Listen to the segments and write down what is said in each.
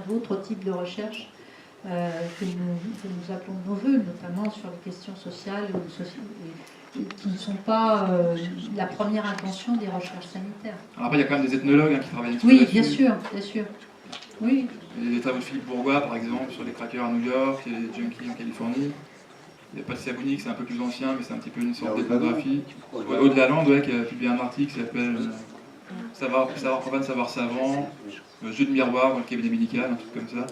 d'autres types de recherches que nous appelons de nos voeux, notamment sur les questions sociales et qui ne sont pas la première intention des recherches sanitaires. Alors après, il y a quand même des ethnologues qui travaillent Oui, là-dessus. bien sûr, bien sûr. Oui. Et les travaux de Philippe Bourgois, par exemple, sur les crackers à New York et les junkies en Californie. Il y a Patricia Bounik, c'est un peu plus ancien, mais c'est un petit peu une sorte d'ethnographie. Aude Lalande, qui a publié un article qui s'appelle Savoir profane, savoir savant, jeu de miroir dans le cabinet médical, un truc comme ça.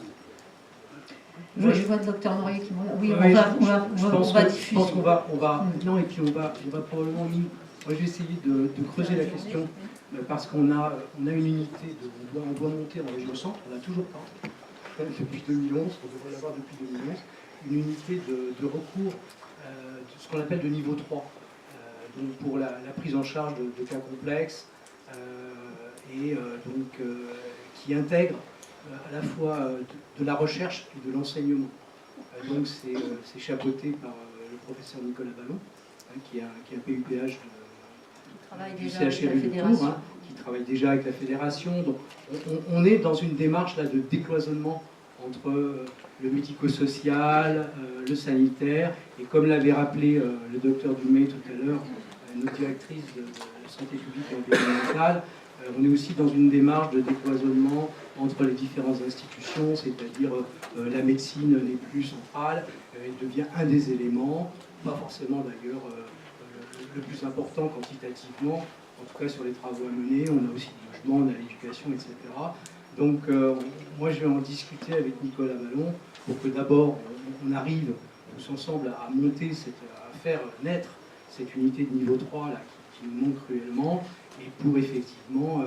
Je vois le docteur Norier qui m'en... Oui, oui, on va diffuser. Je pense qu'on va... Non, et puis on va probablement... Moi, j'ai essayé de creuser la question, parce qu'on a une unité, on doit monter en région centre, on l'a toujours pas, depuis 2011, on devrait l'avoir depuis 2011, une unité de recours, ce qu'on appelle de niveau 3, donc pour la prise en charge de cas complexes, qui intègre à la fois de la recherche et de l'enseignement. Donc c'est chapeauté par le professeur Nicolas Ballon, qui a un PUPH du CHRU de Tours, qui travaille déjà avec la fédération. Donc on est dans une démarche là, de décloisonnement entre le médico-social, le sanitaire, et comme l'avait rappelé le docteur Dumay tout à l'heure, notre directrice de la santé publique et environnementale, on est aussi dans une démarche de décloisonnement entre les différentes institutions, c'est-à-dire la médecine n'est plus centrale, elle devient un des éléments, pas forcément d'ailleurs le plus important quantitativement, en tout cas sur les travaux à mener, on a aussi du logement, on a l'éducation, etc. Donc moi je vais en discuter avec Nicolas Ballon pour que d'abord on arrive tous ensemble à monter, à faire naître cette unité de niveau 3 là, qui nous manque cruellement, et pour effectivement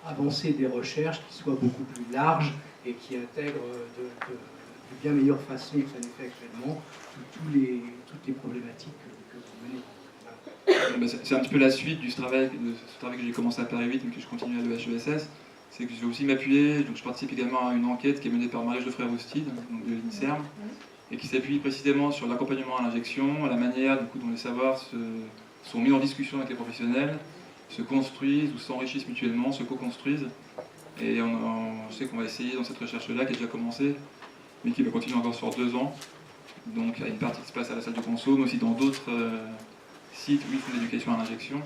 avancer des recherches qui soient beaucoup plus larges et qui intègrent de bien meilleure façon que ça n'est fait actuellement toutes les problématiques que vous menez. C'est un petit peu la suite de ce travail que j'ai commencé à Paris 8 et que je continue à l'EHESS. C'est que je vais aussi m'appuyer, donc je participe également à une enquête qui est menée par Marie Geoffrey Roustide, donc de l'INSERM, et qui s'appuie précisément sur l'accompagnement à l'injection, la manière du coup, dont les savoirs sont mis en discussion avec les professionnels, se construisent ou s'enrichissent mutuellement, se co-construisent. Et on sait qu'on va essayer dans cette recherche-là, qui a déjà commencé, mais qui va continuer encore sur 2 ans. Donc il y a une partie qui se passe à la salle de conso, mais aussi dans d'autres sites où ils font de l'éducation à l'injection.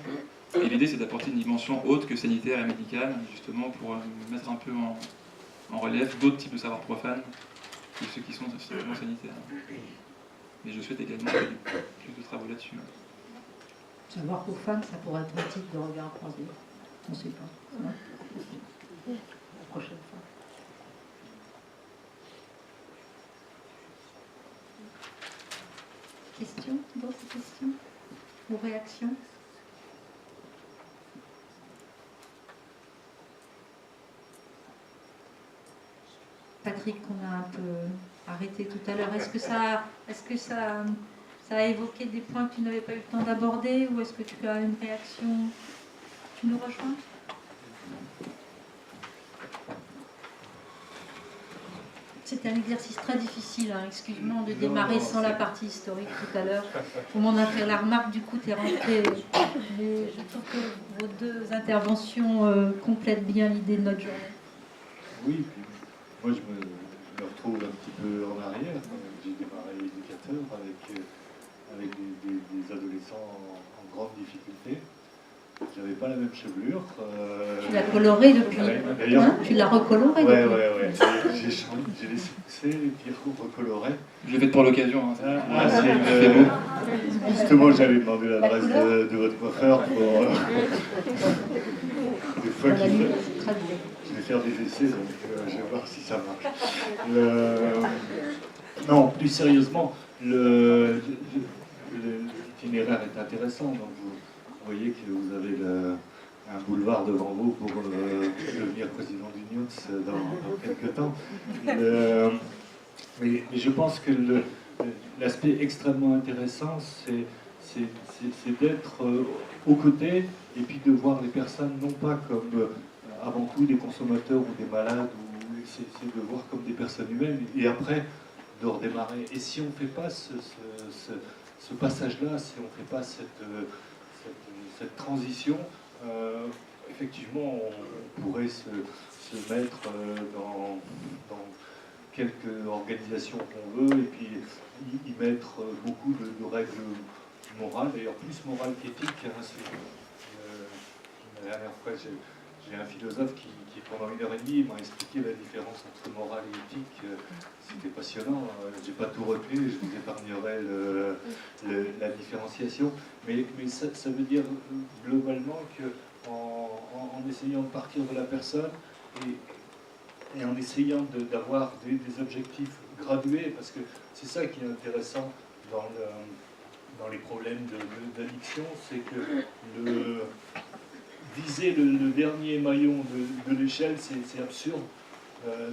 Et l'idée, c'est d'apporter une dimension autre que sanitaire et médicale, justement pour mettre un peu en relief d'autres types de savoirs profanes que ceux qui sont strictement sanitaires. Mais je souhaite également plus de travaux là-dessus. Savoir profane, ça pourrait être un titre de regard croisé. On ne sait pas. Ouais. La prochaine fois. Questions? D'autres questions? Ou réactions? Patrick, qu'on a un peu arrêté tout à l'heure, est-ce que ça a évoqué des points que tu n'avais pas eu le temps d'aborder, ou est-ce que tu as une réaction? Tu nous rejoins? C'était un exercice très difficile, hein. Excuse-moi de démarrer sans la partie historique tout à l'heure. On m'en a fait la remarque, du coup tu es rentré. Mais je trouve que vos 2 interventions complètent bien l'idée de notre journée. Oui, puis moi je me retrouve un petit peu en arrière. J'ai démarré éducateur avec des adolescents en grande difficulté. J'avais pas la même chevelure. Tu l'as colorée depuis. Hein, tu l'as recolorée depuis. Ouais. J'ai laissé pousser et puis recoloré. Je l'ai fait pour l'occasion. C'est beau. Justement, j'avais demandé l'adresse de votre coiffeur pour des fois qu'il fait. Je vais faire des essais, donc je vais voir si ça marche. Non, plus sérieusement, l'itinéraire est intéressant. Donc vous voyez que vous avez un boulevard devant vous pour devenir président du NIONS dans quelques temps. Mais je pense que l'aspect extrêmement intéressant, c'est d'être aux côtés et puis de voir les personnes non pas comme avant tout des consommateurs ou des malades, c'est de voir comme des personnes humaines et après de redémarrer. Et si on ne fait pas ce passage-là, si on ne fait pas cette transition, effectivement, on pourrait se mettre quelques organisations qu'on veut, et puis y mettre beaucoup de règles morales, d'ailleurs plus morales qu'éthiques. Hein, la dernière fois, j'ai un philosophe qui, pendant 1h30, m'a expliqué la différence entre morale et éthique. C'était passionnant. J'ai pas tout retenu, je vous épargnerai la différenciation. Mais ça veut dire globalement qu'en essayant de partir de la personne et en essayant d'avoir des objectifs gradués, parce que c'est ça qui est intéressant dans les problèmes d'addiction, c'est que viser le dernier maillon de l'échelle, c'est absurde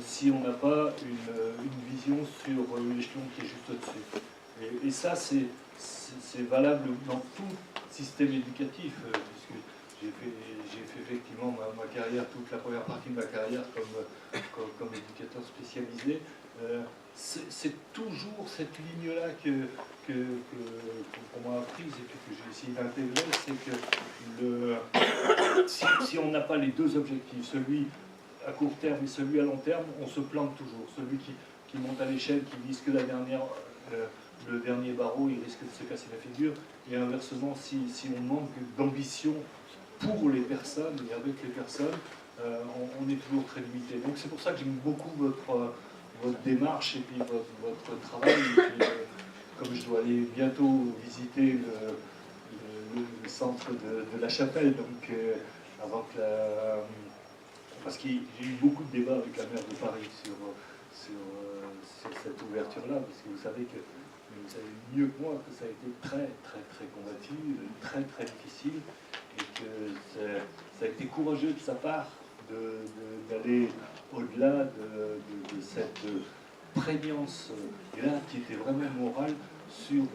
si on n'a pas une vision sur l'échelon qui est juste au-dessus. Et ça, c'est valable dans tout système éducatif, puisque j'ai fait effectivement ma carrière, toute la première partie de ma carrière comme éducateur spécialisé. C'est toujours cette ligne-là qu'on m'a apprise et que j'ai essayé d'intégrer, c'est que si on n'a pas les deux objectifs, celui à court terme et celui à long terme, on se plante toujours. Celui qui monte à l'échelle, qui vise que le dernier barreau, il risque de se casser la figure. Et inversement, si on manque d'ambition pour les personnes et avec les personnes, on est toujours très limité. Donc c'est pour ça que j'aime beaucoup votre démarche et puis votre travail. Et puis, comme je dois aller bientôt visiter le centre de la Chapelle, donc avant que parce que j'ai eu beaucoup de débats avec la maire de Paris sur cette ouverture-là, parce que vous savez mieux que moi que ça a été très très très combattu, très très difficile, et que ça a été courageux de sa part d'aller au-delà de cette prégnance-là qui était vraiment morale sur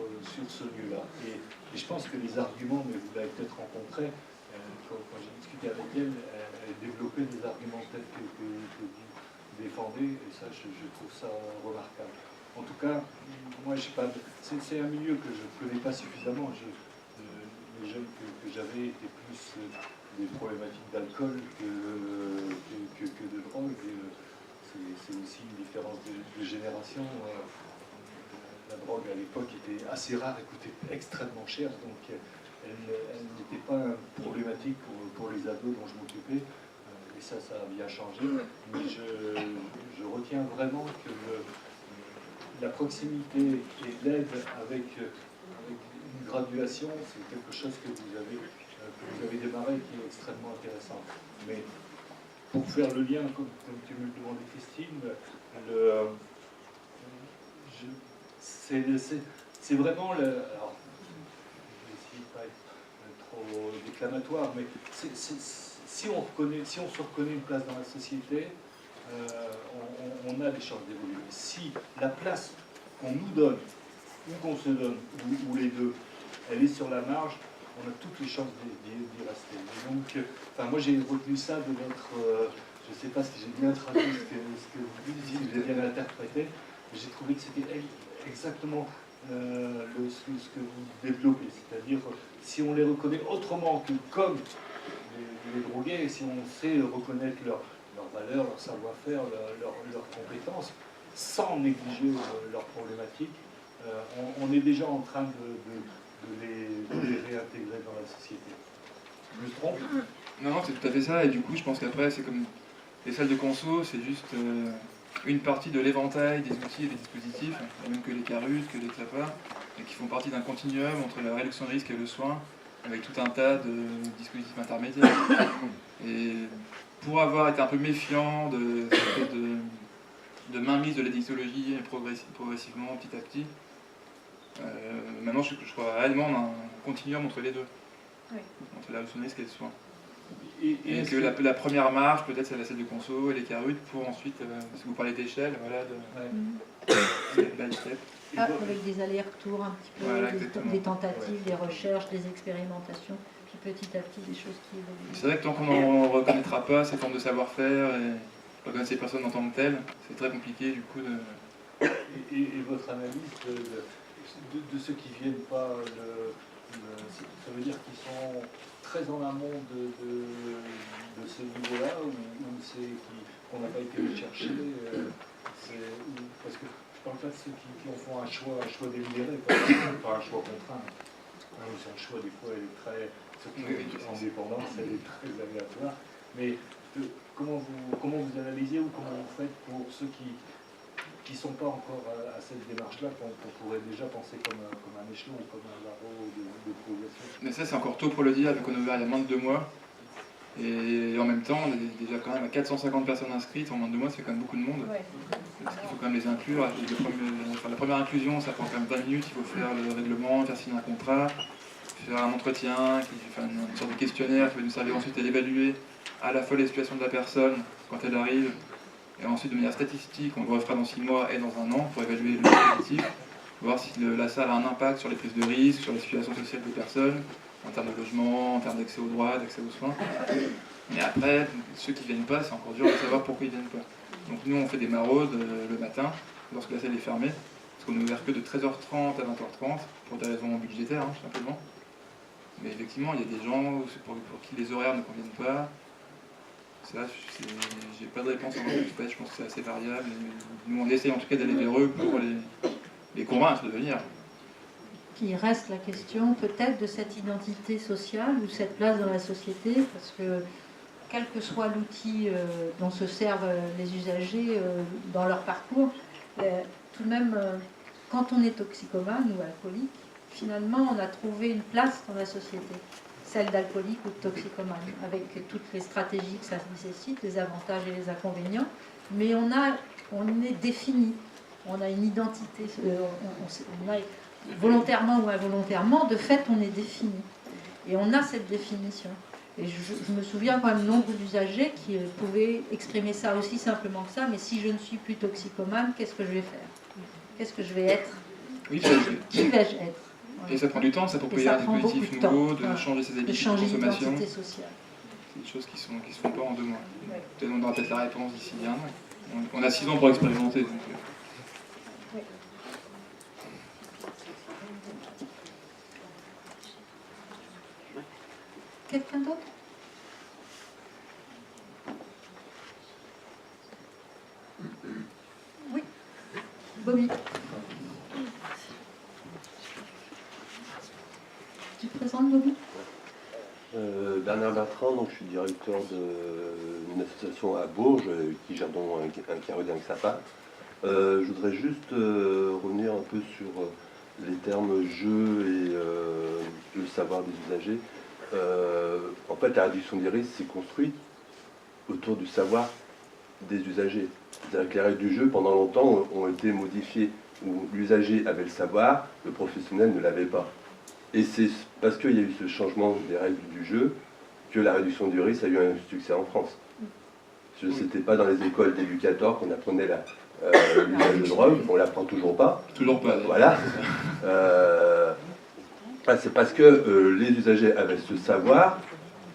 ce lieu-là. Et je pense que les arguments, mais vous l'avez peut-être rencontré, quand j'ai discuté avec elle, elle développait des arguments tels que vous défendez, et ça, je trouve ça remarquable. En tout cas, moi, c'est un milieu que je ne connais pas suffisamment. Les jeunes que j'avais étaient plus des problématiques d'alcool que de drogue. C'est aussi une différence de génération. La drogue à l'époque était assez rare et coûtait extrêmement cher, donc elle n'était pas problématique pour les ados dont je m'occupais, et ça a bien changé. Mais je retiens vraiment que la proximité et l'aide avec une graduation, c'est quelque chose que vous avez démarré qui est extrêmement intéressant. Mais pour faire le lien, comme tu me le demandais, Christine, c'est vraiment alors, je vais essayer de ne pas être trop déclamatoire, mais si on se reconnaît une place dans la société, on a des chances d'évoluer. Si la place qu'on nous donne, ou qu'on se donne, ou les deux, elle est sur la marge, on a toutes les chances d'y rester. Et donc, moi j'ai retenu ça de votre... je ne sais pas si j'ai bien traduit ce que vous dites, si j'ai bien interprété, mais j'ai trouvé que c'était exactement ce que vous développez. C'est-à-dire, si on les reconnaît autrement que comme les drogués, si on sait reconnaître leurs valeurs, leur savoir-faire, leurs compétences, sans négliger leurs problématiques, on est déjà en train de les réintégrer dans la société. Je me trompe? Non, c'est tout à fait ça, et du coup, je pense qu'après, c'est comme les salles de conso, c'est juste une partie de l'éventail des outils et des dispositifs, même que les carus, que les clapas, et qui font partie d'un continuum entre la réduction de risque et le soin, avec tout un tas de dispositifs intermédiaires. Et pour avoir été un peu méfiant de mainmise de l'addictologie progressivement, petit à petit, maintenant je crois réellement un continuum entre les deux, oui. Entre la réduction de risque et le soin. Et que la première marche, peut-être, c'est la salle de conso et les carutes, pour ensuite, parce que vous parlez d'échelle, voilà, step by step. Avec des allers-retours un petit peu, Voilà, des tentatives, des recherches, des expérimentations, puis petit à petit des choses qui évoluent. C'est vrai que tant qu'on ne reconnaîtra pas ces formes de savoir-faire et reconnaître ces personnes en tant que telles, c'est très compliqué du coup de... Et votre analyse de ceux qui ne viennent pas, ça veut dire qu'ils sont très en amont de ce niveau-là, ou c'est qu'on n'a pas été les chercher, fait ceux qui en font un choix délibéré, pas un choix contraint. C'est un choix, des fois, elle est très, surtout en dépendance, elle est très aléatoire. Mais comment vous analysez ou comment vous faites pour ceux qui ne sont pas encore à cette démarche-là, qu'on pourrait déjà penser comme un échelon ou comme un barreau de progression? Mais ça, c'est encore tôt pour le dire, vu qu'on a ouvert il y a moins de 2 mois. Et en même temps, on est déjà quand même à 450 personnes inscrites. En moins de 2 mois, c'est quand même beaucoup de monde. Ouais. Parce qu'il faut quand même les inclure. La première inclusion, ça prend quand même 20 minutes. Il faut faire le règlement, faire signer un contrat, faire un entretien, faire une sorte de questionnaire qui va nous servir ensuite à évaluer à la fois les situations de la personne quand elle arrive, et ensuite de manière statistique, on le refera dans 6 mois et dans 1 an pour évaluer le dispositif, voir si la salle a un impact sur les prises de risque, sur la situation sociale des personnes, en termes de logement, en termes d'accès aux droits, d'accès aux soins. Mais après, ceux qui ne viennent pas, c'est encore dur de savoir pourquoi ils ne viennent pas. Donc nous, on fait des maraudes le matin, lorsque la salle est fermée, parce qu'on n'est ouvert que de 13h30 à 20h30, pour des raisons budgétaires, tout simplement. Mais effectivement, il y a des gens pour qui les horaires ne conviennent pas. Ça, j'ai pas de réponse en fait, je pense que c'est assez variable. Et nous, on essaie en tout cas d'aller vers eux pour les convaincre de venir. Qui reste la question peut-être de cette identité sociale ou cette place dans la société, parce que quel que soit l'outil dont se servent les usagers dans leur parcours, tout de même, quand on est toxicomane ou alcoolique, finalement, on a trouvé une place dans la société, celle d'alcoolique ou de toxicomane, avec toutes les stratégies que ça nécessite, les avantages et les inconvénients, mais on est défini, on a une identité, on a, volontairement ou involontairement, de fait, on est défini. Et on a cette définition. Et je me souviens quand même nombre d'usagers qui pouvaient exprimer ça aussi simplement que ça, mais si je ne suis plus toxicomane, qu'est-ce que je vais faire? Qu'est-ce que je vais être? Oui, qui vais-je être? Et ça prend du temps, ça, pour payer un dispositif nouveau, de changer ses habitudes de consommation. Sociale. C'est des choses qui se font pas en 2 mois. Ouais. On aura peut-être la réponse d'ici 1 an. On a 6 ans pour expérimenter. Donc... Oui. Quelqu'un d'autre? Oui. Bobby. Tu te présentes, Bobby? Bernard Bertrand, donc je suis directeur d'une association à Bourges qui gère donc un carreau avec sapin. Je voudrais juste revenir un peu sur les termes jeu et le savoir des usagers. En fait, la réduction des risques s'est construite autour du savoir des usagers. C'est-à-dire que les règles du jeu, pendant longtemps, ont été modifiées, où l'usager avait le savoir, le professionnel ne l'avait pas. Et c'est parce qu'il y a eu ce changement des règles du jeu que la réduction du risque a eu un succès en France. Ce n'était pas dans les écoles d'éducateurs qu'on apprenait l'usage de drogue, on ne l'apprend toujours pas. Toujours pas. Voilà. C'est parce que les usagers avaient ce savoir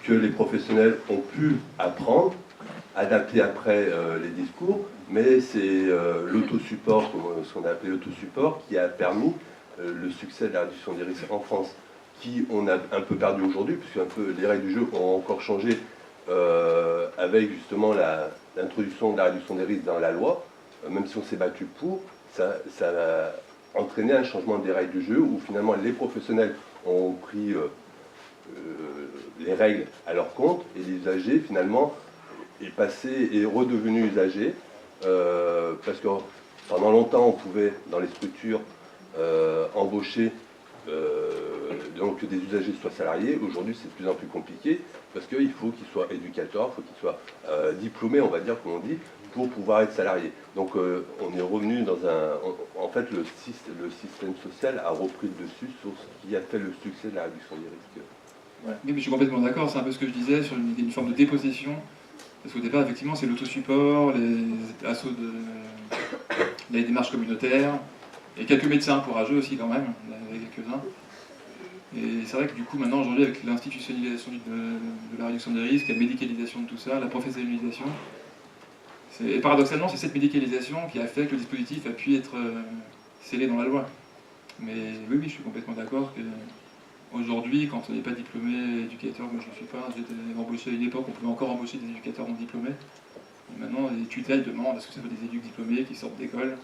que les professionnels ont pu apprendre, adapter après les discours, mais c'est l'autosupport, ce qu'on a appelé l'autosupport, qui a permis le succès de la réduction des risques en France, qui on a un peu perdu aujourd'hui, puisque les règles du jeu ont encore changé avec justement l'introduction de la réduction des risques dans la loi, même si on s'est battu pour, ça a entraîné un changement des règles du jeu, où finalement les professionnels ont pris les règles à leur compte, et les usagers finalement est redevenu usager, parce que pendant longtemps on pouvait dans les structures embaucher donc des usagers soient salariés. Aujourd'hui c'est de plus en plus compliqué parce qu'il faut qu'ils soient éducateurs, il faut qu'ils soient diplômés, on va dire comme on dit, pour pouvoir être salariés. Donc on est revenu dans en fait le système social a repris le dessus sur ce qui a fait le succès de la réduction des risques. Ouais. Oui, mais je suis complètement d'accord, c'est un peu ce que je disais sur une forme de dépossession. Parce qu'au départ, effectivement, c'est l'autosupport, les assauts les démarches communautaires, et quelques médecins courageux aussi quand même, il y en avait quelques-uns. Et c'est vrai que du coup, maintenant, aujourd'hui, avec l'institutionnalisation de la réduction des risques, la médicalisation de tout ça, la professionnalisation, et paradoxalement, c'est cette médicalisation qui a fait que le dispositif a pu être scellé dans la loi. Mais oui, je suis complètement d'accord que aujourd'hui, quand on n'est pas diplômé éducateur, moi je ne suis pas, j'ai été embauché à une époque, on pouvait encore embaucher des éducateurs non diplômés. Et maintenant, les tutelles demandent à ce que ça soit des éducs diplômés qui sortent d'école.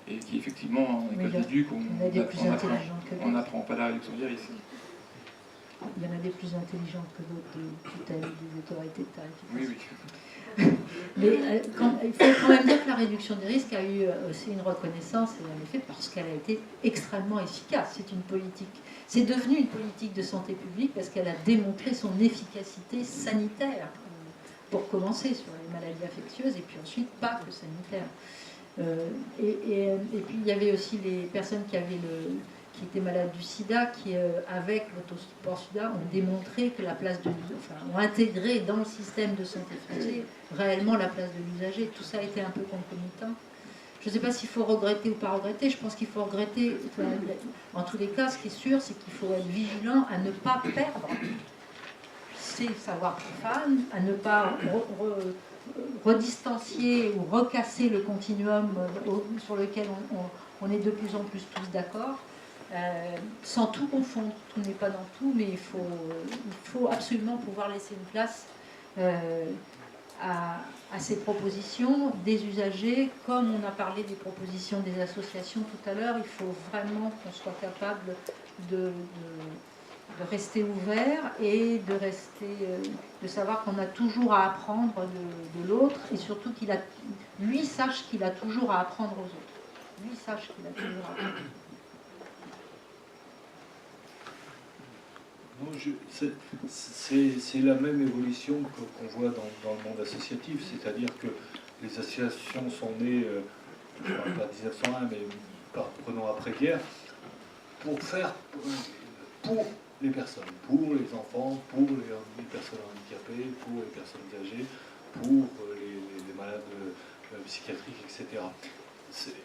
et qui effectivement, en Mais école d'éduc, il y en a des plus intelligents que on d'autres. n'apprend pas la réduction des risques. Il y en a des plus intelligents que d'autres de tutelle des autorités de tarification. Oui, oui. Mais il faut quand même dire que la réduction des risques a eu aussi une reconnaissance, et en effet parce qu'elle a été extrêmement efficace. C'est une politique, c'est devenu une politique de santé publique parce qu'elle a démontré son efficacité sanitaire, pour commencer sur les maladies infectieuses, et puis ensuite pas que sanitaire. Et puis il y avait aussi les personnes qui étaient malades du sida, qui, avec l'autosupport sida, ont démontré que ont intégré dans le système de santé français réellement la place de l'usager. Tout ça a été un peu concomitant. Je ne sais pas s'il faut regretter ou pas regretter. Je pense qu'il faut regretter. En tous les cas, ce qui est sûr, c'est qu'il faut être vigilant à ne pas perdre ces savoirs profanes, à ne pas redistancier ou recasser le continuum sur lequel on est de plus en plus tous d'accord. Sans tout confondre, tout n'est pas dans tout, mais il faut absolument pouvoir laisser une place à ces propositions des usagers, comme on a parlé des propositions des associations tout à l'heure. Il faut vraiment qu'on soit capable de rester ouvert et de savoir qu'on a toujours à apprendre de l'autre, et surtout lui sache qu'il a toujours à apprendre aux autres. Lui sache qu'il a toujours à apprendre. C'est la même évolution qu'on voit dans le monde associatif, c'est-à-dire que les associations sont nées, je ne parle pas de 1901, mais prenons après-guerre, pour faire pour les personnes, pour les enfants, pour les personnes handicapées, pour les personnes âgées, pour les malades psychiatriques, etc.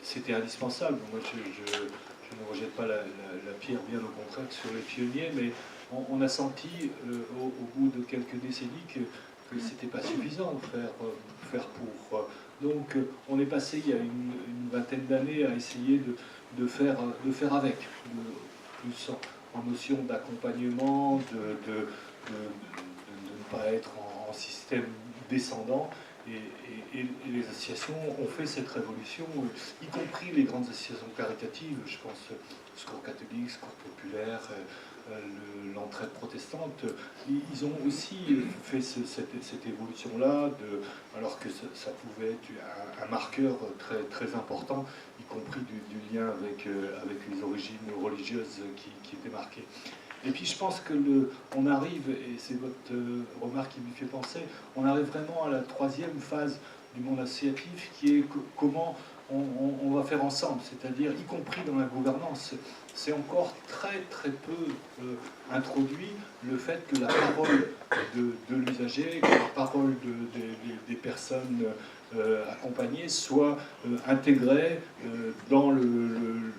C'était indispensable. Moi, je ne rejette pas la pierre, bien au contraire, sur les pionniers, mais on a senti au bout de quelques décennies que ce n'était pas suffisant de faire pour. Donc on est passé il y a une vingtaine d'années à essayer de faire avec, plus en notion d'accompagnement, de ne pas être en système descendant. Et les associations ont fait cette révolution, y compris les grandes associations caritatives, je pense Secours catholique, Secours populaire, l'entraide protestante. Ils ont aussi fait cette évolution-là, alors que ça pouvait être un marqueur très, très important, y compris du lien avec les origines religieuses qui étaient marquées. Et puis je pense que on arrive, et c'est votre remarque qui m'y fait penser, on arrive vraiment à la troisième phase du monde associatif, qui est comment on va faire ensemble, c'est-à-dire y compris dans la gouvernance. C'est encore très très peu introduit le fait que la parole de l'usager, que la parole des personnes accompagnées soit intégrée dans le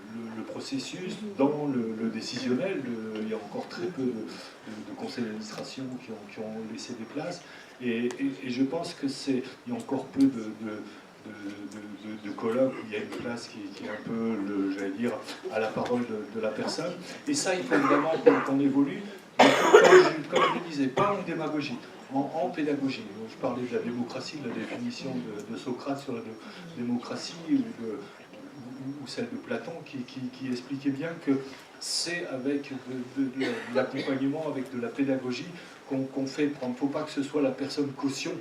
processus, dans le décisionnel. Il y a encore très peu de conseils d'administration qui ont laissé des places, et je pense que il y a encore peu de colloques où il y a une place qui est un peu, j'allais dire, à la parole de la personne. Et ça, il faut vraiment qu'on évolue. Mais comme je le disais, pas en démagogie, en pédagogie. Je parlais de la démocratie, de la définition de Socrate sur la démocratie, ou celle de Platon, qui expliquait bien que c'est avec de l'accompagnement, avec de la pédagogie qu'on fait prendre. Il ne faut pas que ce soit la personne caution.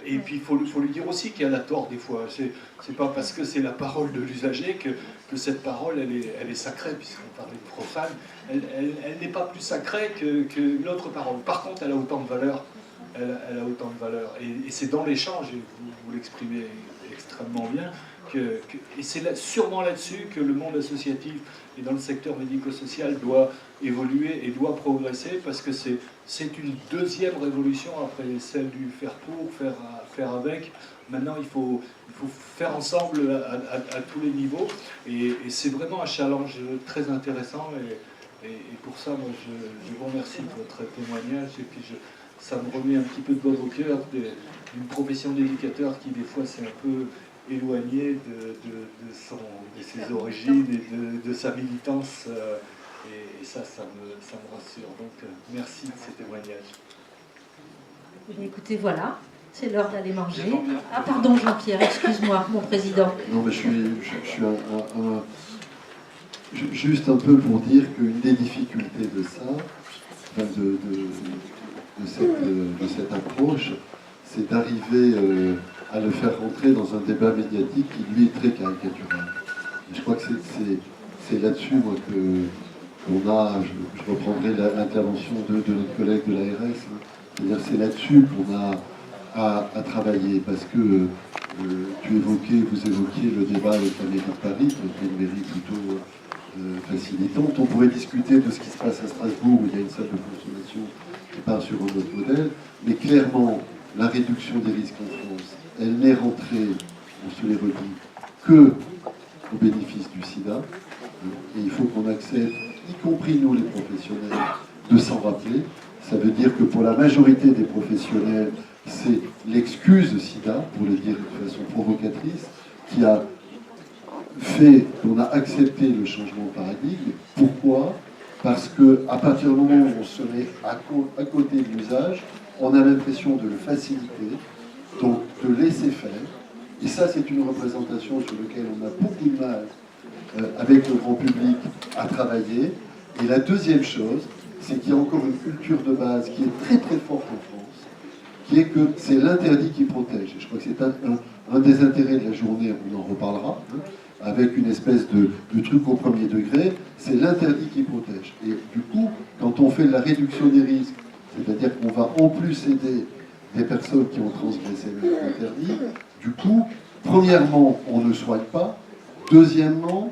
Et puis il faut lui dire aussi qu'elle a tort des fois. C'est pas parce que c'est la parole de l'usager que cette parole elle est sacrée, puisqu'on parlait de profane. Elle n'est pas plus sacrée que l'autre parole. Par contre, elle a autant de valeur. Elle a autant de valeur. Et c'est dans l'échange, et vous l'exprimez extrêmement bien, et c'est sûrement là-dessus que le monde associatif et dans le secteur médico-social doit évoluer et doit progresser, parce que c'est une deuxième révolution après celle du faire pour, faire avec. Maintenant, il faut faire ensemble à tous les niveaux, et c'est vraiment un challenge très intéressant, et pour ça, moi, je vous remercie de votre témoignage, et puis ça me remet un petit peu de baume au cœur d'une profession d'éducateur qui, des fois, c'est un peu éloigné de ses origines et de sa militance, et ça me rassure. Donc merci de ces témoignages. Écoutez, voilà, c'est l'heure d'aller manger. Jean-Pierre. Ah pardon Jean-Pierre, excuse-moi, mon président. Non, mais je suis juste un peu pour dire qu'une des difficultés de ça, enfin de cette approche, c'est d'arriver à le faire rentrer dans un débat médiatique qui, lui, est très caricatural. Et je crois que c'est là-dessus, moi, qu'on a, je reprendrai l'intervention de notre collègue de l'ARS, hein. C'est-à-dire c'est là-dessus qu'on a à travailler, parce que vous évoquiez le débat avec la mairie de Paris, qui est une mairie plutôt facilitante. On pourrait discuter de ce qui se passe à Strasbourg, où il y a une salle de consommation qui part sur un autre modèle, mais clairement, la réduction des risques en France, elle n'est rentrée, on se les redit, que au bénéfice du sida. Et il faut qu'on accepte, y compris nous les professionnels, de s'en rappeler. Ça veut dire que pour la majorité des professionnels, c'est l'excuse sida, pour le dire de façon provocatrice, qui a fait qu'on a accepté le changement de paradigme. Pourquoi? Parce qu'à partir du moment où on se met à côté de l'usage, on a l'impression de le faciliter, donc de laisser faire. Et ça, c'est une représentation sur laquelle on a beaucoup de mal avec le grand public à travailler. Et la deuxième chose, c'est qu'il y a encore une culture de base qui est très très forte en France, qui est que c'est l'interdit qui protège. Et je crois que c'est un des intérêts de la journée, on en reparlera, hein, avec une espèce de truc au premier degré, c'est l'interdit qui protège. Et du coup, quand on fait la réduction des risques, c'est-à-dire qu'on va en plus aider des personnes qui ont transgressé l'interdit, du coup, premièrement, on ne soigne pas, deuxièmement,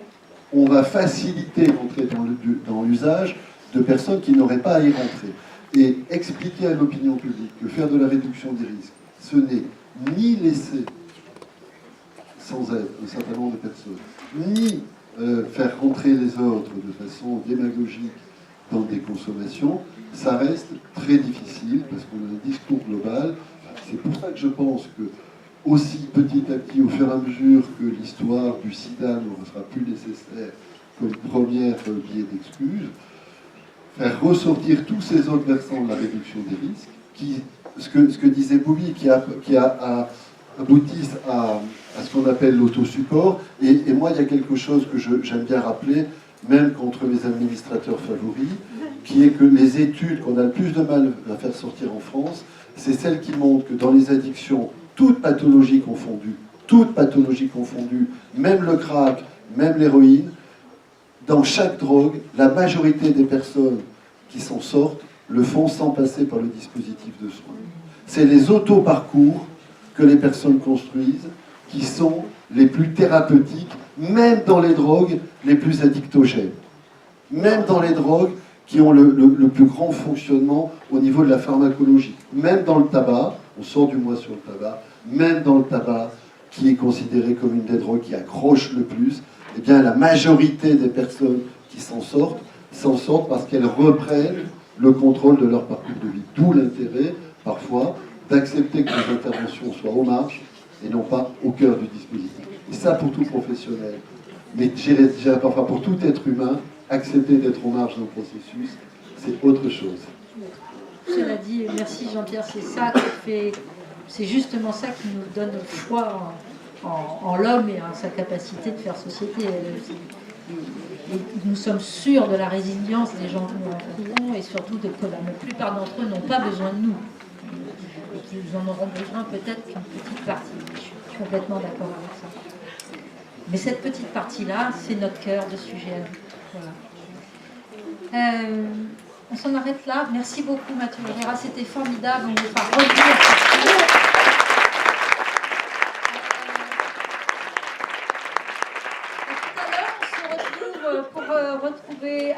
on va faciliter l'entrée dans l'usage de personnes qui n'auraient pas à y rentrer. Et expliquer à l'opinion publique que faire de la réduction des risques, ce n'est ni laisser sans aide un certain nombre de personnes, ni faire rentrer les autres de façon démagogique dans des consommations, ça reste très difficile parce qu'on a un discours global. C'est pour ça que je pense que aussi petit à petit, au fur et à mesure que l'histoire du sida ne sera plus nécessaire comme première biais d'excuse, faire ressortir tous ces autres versants de la réduction des risques, ce que disait Boubi, qui aboutissent à ce qu'on appelle l'autosupport. Et moi, il y a quelque chose que j'aime bien rappeler, même contre mes administrateurs favoris, qui est que les études qu'on a le plus de mal à faire sortir en France, c'est celles qui montrent que dans les addictions, toutes pathologies confondues, même le crack, même l'héroïne, dans chaque drogue, la majorité des personnes qui s'en sortent le font sans passer par le dispositif de soins. C'est les autoparcours que les personnes construisent qui sont les plus thérapeutiques, même dans les drogues les plus addictogènes. Même dans les drogues qui ont le plus grand fonctionnement au niveau de la pharmacologie. Même dans le tabac, on sort du mois sur le tabac, même dans le tabac, qui est considéré comme une des drogues qui accroche le plus, eh bien la majorité des personnes qui s'en sortent parce qu'elles reprennent le contrôle de leur parcours de vie. D'où l'intérêt, parfois, d'accepter que les interventions soient aux marges et non pas au cœur du dispositif. Et ça, pour tout professionnel, mais enfin, pour tout être humain, accepter d'être aux marges d'un processus, c'est autre chose. Cela dit, merci Jean-Pierre, c'est justement ça qui nous donne foi en l'homme et en sa capacité de faire société. Et nous sommes sûrs de la résilience des gens que nous rencontrons et surtout que la plupart d'entre eux n'ont pas besoin de nous. Et qu'ils en auront besoin peut-être qu'une petite partie. Je suis complètement d'accord avec ça. Mais cette petite partie-là, c'est notre cœur de sujet à nous. Voilà. On s'en arrête là. Merci beaucoup Mathieu Herrera, c'était formidable. On ne va pas revenir. Tout à l'heure, on se retrouve pour retrouver